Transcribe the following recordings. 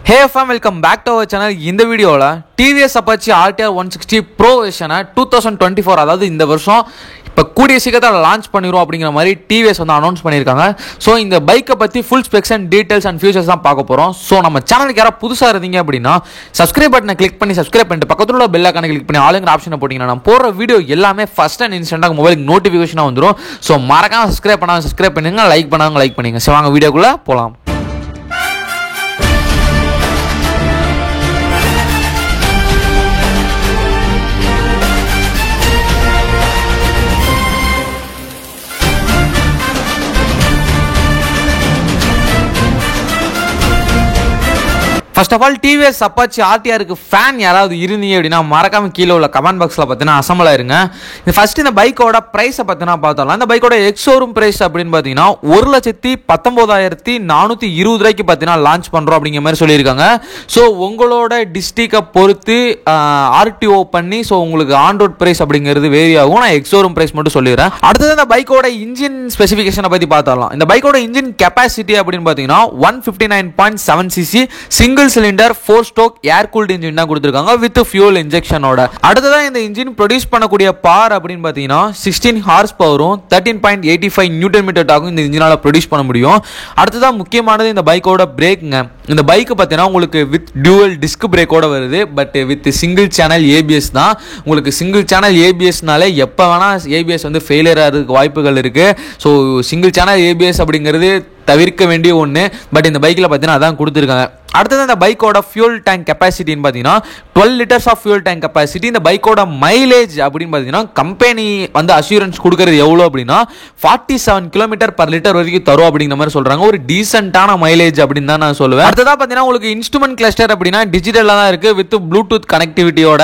Hey fam, welcome back to our channel. In the video TVS Apache RTR 160 Pro version 2024 அதாவது இந்த வருஷம் இப்போ கூடிய சீக்கிரத்தில் லான்ச் பண்ணிரும் அப்படிங்கிற மாதிரி டிவிஎஸ் வந்து அனௌன்ஸ் பண்ணியிருக்காங்க. ஸோ இந்த பைக்கை பற்றி full specs and details and features தான் பார்க்க போகிறோம். ஸோ நம்ம சேனலுக்கு யாராவது புதுசாக இருந்தீங்க அப்படின்னா சப்ஸ்கிரைப் பட்டனை கிளிக் பண்ணி சப்ஸ்கிரைப் பண்ணிட்டு பக்கத்தில் உள்ள பெல் ஐகானை கிளிக் பண்ணி ஆளுங்கிற ஆப்ஷனை போட்டிங்கன்னா நான் போகிற வீடியோ எல்லாமே ஃபஸ்ட் அண்ட் இன்ஸ்டன்ட்டாக மொபைலுக்கு நோட்டிஃபிகேஷனாக வந்துடும். ஸோ மறக்காம சப்ஸ்கிரைப் பண்ணுங்க, லைக் பண்ணுங்க. ஸோ வாங்க வீடியோக்குள்ளே போகலாம். First of all TVS Apache ஆர்டிஆருக்கு ஃபேன் யாராவது இருந்தீங்க அப்படின்னா மறக்காம கீழே உள்ள கமெண்ட் பாக்ஸில் பார்த்தீங்கன்னா அசம்பிள் ஆயிருங்க. ஃபர்ஸ்ட் இந்த பைக்கோட ப்ரைஸை பார்த்தீங்கன்னா பார்த்தோம்னா இந்த பைக்கோட எக்ஸோரூம் ப்ரைஸ் அப்படின்னு பார்த்தீங்கன்னா 1,19,420 ரூபாய்க்கு பார்த்தீங்கன்னா லான்ச் பண்ணுறோம் அப்படிங்கிற மாதிரி சொல்லியிருக்காங்க. ஸோ உங்களோட டிஸ்ட்ரிக்டை பொறுத்து ஆர்டிஓ பண்ணி ஸோ உங்களுக்கு ஆன் ரோட் ப்ரைஸ் அப்படிங்கிறது வேரி ஆகும். நான் எக்ஸோரூம் ப்ரைஸ் மட்டும் சொல்லிடுறேன். அடுத்தது இந்த பைக்கோட இன்ஜின் ஸ்பெசிஃபிகேஷனை பற்றி பார்த்தரலாம். இந்த பைக்கோட இன்ஜின் கெப்பாசிட்டி அப்படின்னு பார்த்தீங்கன்னா 159.7 cc சிங்கிள் சிலிண்டர் 4 ஸ்ட்ரோக் ஏர் கூல்ட் இன்ஜின் தான் கொடுத்திருக்காங்க வித் ஃபியூல் இன்ஜெக்ஷனோட. அடுத்ததா இந்த இன்ஜின் ப்ரொடியூஸ் பண்ணக்கூடிய பவர் அப்படின்னு பார்த்தீங்கன்னா 16 ஹார்ஸ் பவரும் 13.85 நியூட்டன் மீட்டர் டாக்கும் இந்த இன்ஜினால ப்ரொடியூஸ் பண்ண முடியும். அடுத்ததா முக்கியமானது இந்த பைக்கோட பிரேக்குங்க. இந்த பைக் பார்த்தீங்கன்னா உங்களுக்கு வித் டியூவல் டிஸ்க் பிரேக்கோட வருது. But with single channel ABS தான். உங்களுக்கு சிங்கிள் சேனல் ஏபிஎஸ்னாலே எப்போ வேணா ஏபிஎஸ் வந்து ஃபெயிலியர் ஆகிறதுக்கு வாய்ப்புகள் இருக்கு. ஸோ சிங்கிள் சேனல் ஏபிஎஸ் அப்படிங்கிறது தவிர்க்க வேண்டிய ஒன்று. பட் இந்த பைக்கில் பார்த்தீங்கன்னா அதான் கொடுத்துருக்காங்க. அடுத்தது இந்த பைக்கோட ஃபியூல் டேங்க் கெப்பாசிட்டின்னு பார்த்தீங்கன்னா 12 litres of fuel tank capacity. இந்த பைக்கோட மைலேஜ் அப்படின்னு பார்த்தீங்கன்னா கம்பெனி வந்து அஷூரன்ஸ் கொடுக்கறது எவ்வளோ அப்படின்னா 47 கிலோமீட்டர் பர் லிட்டர் வரைக்கும் தரும் அப்படிங்கிற மாதிரி சொல்கிறாங்க. ஒரு டீசென்ட்டான மைலேஜ் அப்படின்னு தான் நான் சொல்லுவேன். அடுத்ததாக பார்த்தீங்கன்னா உங்களுக்கு இன்ஸ்ட்ருமெண்ட் கிளஸ்டர் அப்படின்னா டிஜிட்டலாக தான் இருக்குது வித் ப்ளூடூத் கனெக்டிவிட்டியோட.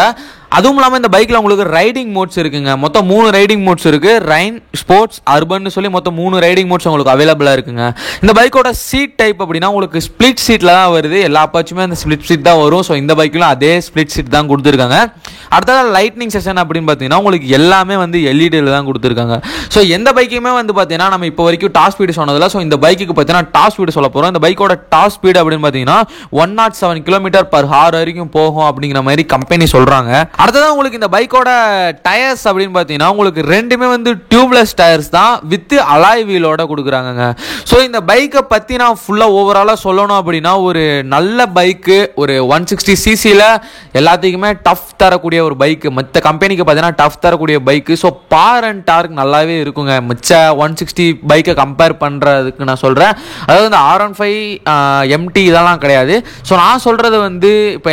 அதுவும் இல்லாமல் இந்த பைக்கில் உங்களுக்கு ரைடிங் மோட்ஸ் இருக்குங்க. மொத்தம் 3 ரைடிங் மோட்ஸ் இருக்குது. ரைன், ஸ்போர்ட்ஸ், அர்பன் சொல்லி மொத்தம் 3 ரைடிங் மோட்ஸ் உங்களுக்கு அவைலபிளாக இருக்குங்க. இந்த பைக்கோட சீட் டைப் அப்படின்னா உங்களுக்கு ஸ்பிளிட் சீட்டில் தான் வருது. எல்லா அப்பாச்சுமே அந்த ஸ்பிளிட் சீட் தான் வரும். ஸோ இந்த பைக்கிலும் அதே ஸ்பிளிட் சீட் தான் கொடுத்துருக்காங்க. அடுத்தது லைட்னிங் செஷன் அப்படின்னு பார்த்தீங்கன்னா உங்களுக்கு எல்லாமே வந்து எல்இடியில் தான் கொடுத்துருக்காங்க. ஸோ எந்த பைக்குமே வந்து பார்த்தீங்கன்னா நம்ம இப்போ வரைக்கும் டாப் ஸ்பீடு சொன்னதில்ல. ஸோ இந்த பைக்குக்கு பார்த்தீங்கன்னா டாப் ஸ்பீடு சொல்ல போகிறோம். இந்த பைக்கோட டாப் ஸ்பீடு அப்படின்னு பார்த்தீங்கன்னா 107 கிலோமீட்டர் பர் ஹவர் வரைக்கும் போகும் அப்படிங்கிற மாதிரி கம்பெனி சொல்கிறாங்க. அடுத்ததான் உங்களுக்கு இந்த பைக்கோட டயர்ஸ் அப்படின்னு பார்த்தீங்கன்னா உங்களுக்கு ரெண்டுமே வந்து டியூப்லெஸ் டயர்ஸ் தான் வித் அலாய் வீலோட கொடுக்குறாங்க. ஸோ இந்த பைக்கை பற்றி நான் ஃபுல்லாக ஓவராலாக சொல்லணும் அப்படின்னா ஒரு நல்ல பைக்கு, ஒரு 160 சிசியில் எல்லாத்துக்குமே டஃப் தரக்கூடிய ஒரு பைக்கு. மற்ற கம்பெனிக்கு பார்த்தீங்கன்னா டஃப் தரக்கூடிய bike. So power and torque நல்லாவே இருக்குங்க மிச்ச 160 பைக்கை கம்பேர் பண்ணுறதுக்கு நான் சொல்கிறேன். அதாவது இந்த R15 MT இதெல்லாம் கிடையாது. ஸோ நான் சொல்கிறது வந்து இப்போ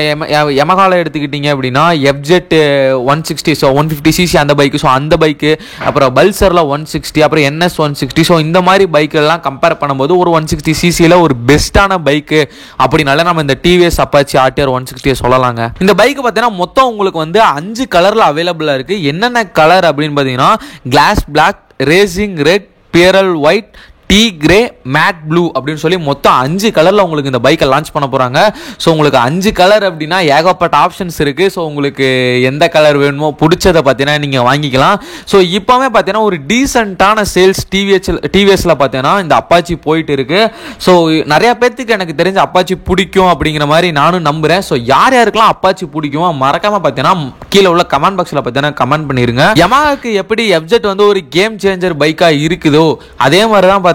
யமஹாவில் எடுத்துக்கிட்டீங்க அப்படின்னா FZ 160, ஸோ 150 சிசி அந்த பைக்கு. ஸோ அந்த பைக்கு, அப்புறம் பல்சரில் 160, அப்புறம் NS 160. ஸோ இந்த மாதிரி பைக்கெல்லாம் கம்பேர் பண்ணும்போது ஒரு 160 சிசியில் ஒரு பெஸ்ட்டான பைக்கு அப்படின்னால நம்ம இந்த டிவிஎஸ் அப்பாச்சி RTR 160 சொல்லலாங்க. இந்த பைக்கு பார்த்தீங்கன்னா மொத்தம் உங்களுக்கு வந்து 5 கலரில் அவைலபிளாக இருக்குது. என்னென்ன கலர் அப்படின்னு பார்த்தீங்கன்னா gloss black, racing red, pearl white, T grey, matte blue அப்படின்னு சொல்லி மொத்தம் 5 கலரில் உங்களுக்கு இந்த பைக்கை லான்ச் பண்ண போகிறாங்க. ஸோ உங்களுக்கு 5 கலர் அப்படின்னா ஏகப்பட்ட ஆப்ஷன்ஸ் இருக்குது. ஸோ உங்களுக்கு எந்த கலர் வேணுமோ பிடிச்சதை பார்த்தீங்கன்னா நீங்கள் வாங்கிக்கலாம். ஸோ இப்போவே பார்த்தீங்கன்னா ஒரு டீசெண்டான சேல்ஸ் டிவிஎஸில் பார்த்தீங்கன்னா இந்த அப்பாச்சி போயிட்டு இருக்கு. ஸோ நிறைய பேர்த்துக்கு எனக்கு தெரிஞ்ச அப்பாச்சி பிடிக்கும் அப்படிங்கிற மாதிரி நானும் நம்புகிறேன். ஸோ யாருக்கெல்லாம் அப்பாச்சி பிடிக்குமோ மறக்காமல் பார்த்தீங்கன்னா கீழே உள்ள கமெண்ட் பாக்ஸில் பார்த்தீங்கன்னா கமெண்ட் பண்ணிருங்க. யமஹாக்கு எப்படி FZ வந்து ஒரு கேம் சேஞ்சர் பைக்காக இருக்குதோ அதே மாதிரி தான்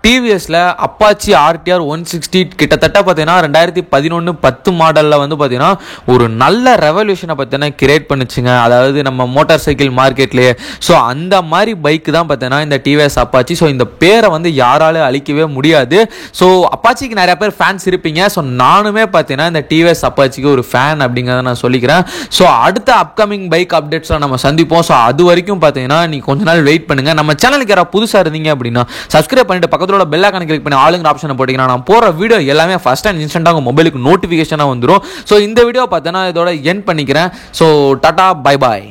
டிவிஎஸ்ல அப்பாச்சி RTR 160 கிட்டத்தட்ட பார்த்தீங்கன்னா 2011-10 மாடலில் வந்து பார்த்தீங்கன்னா ஒரு நல்ல ரெவல்யூஷனை பார்த்தீங்கன்னா கிரியேட் பண்ணுச்சுங்க. அதாவது நம்ம மோட்டார் சைக்கிள் மார்க்கெட்லேயே. ஸோ அந்த மாதிரி பைக் தான் பார்த்தீங்கன்னா இந்த டிவிஎஸ் அப்பாச்சி. ஸோ இந்த பேரை வந்து யாராலும் அழிக்கவே முடியாது. ஸோ அப்பாச்சிக்கு நிறைய பேர் ஃபேன்ஸ் இருப்பீங்க. ஸோ நானுமே பார்த்தீங்கன்னா இந்த டிவிஎஸ் அப்பாச்சிக்கு ஒரு ஃபேன் அப்படிங்கிறத நான் சொல்லிக்கிறேன். ஸோ அடுத்த அப்கமிங் பைக் அப்டேட்ஸில் நம்ம சந்திப்போம். ஸோ அது வரைக்கும் பார்த்தீங்கன்னா நீங்கள் கொஞ்ச நாள் வெயிட் பண்ணுங்க. நம்ம சேனலுக்கு யாராவது புதுசாக இருந்தீங்க அப்படின்னா சப்ஸ்கிரைப் பண்ணிட்டு பக்கத்துல உள்ள பெல் ஐகானை கிளிக் பண்ணி ஆளுங்கிற ஆப்ஷனை போட்டீங்கன்னா நான் போற வீடியோ எல்லாமே ஃபர்ஸ்ட் அண்ட் இன்ஸ்டன்ட்டாக உங்க மொபைலுக்கு நோட்டிஃபிகேஷனாக வந்துடும். ஸோ இந்த வீடியோ பார்த்தீங்கன்னா இதோட எண்ட் பண்ணிக்கிறேன். So Tata, bye bye.